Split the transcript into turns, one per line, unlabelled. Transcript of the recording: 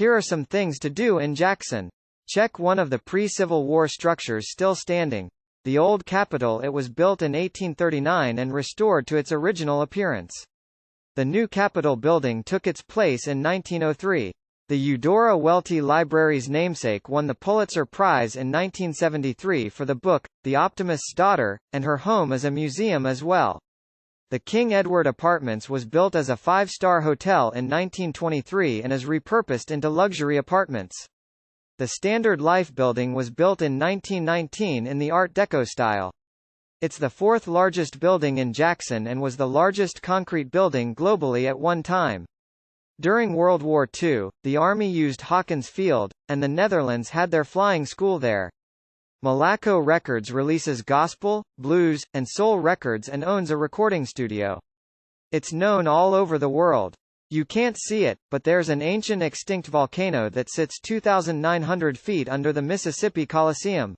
Here are some things to do in Jackson. Check one of the pre-Civil War structures still standing. The old Capitol. It was built in 1839 and restored to its original appearance. The new Capitol building took its place in 1903. The Eudora Welty Library's namesake won the Pulitzer Prize in 1973 for the book, The Optimist's Daughter, and her home is a museum as well. The King Edward Apartments was built as a five-star hotel in 1923 and is repurposed into luxury apartments. The Standard Life building was built in 1919 in the Art Deco style. It's the fourth largest building in Jackson and was the largest concrete building globally at one time. During World War II, the Army used Hawkins Field, and the Netherlands had their flying school there. Malaco Records releases gospel, blues, and soul records and owns a recording studio. It's known all over the world. You can't see it, but there's an ancient extinct volcano that sits 2,900 feet under the Mississippi Coliseum.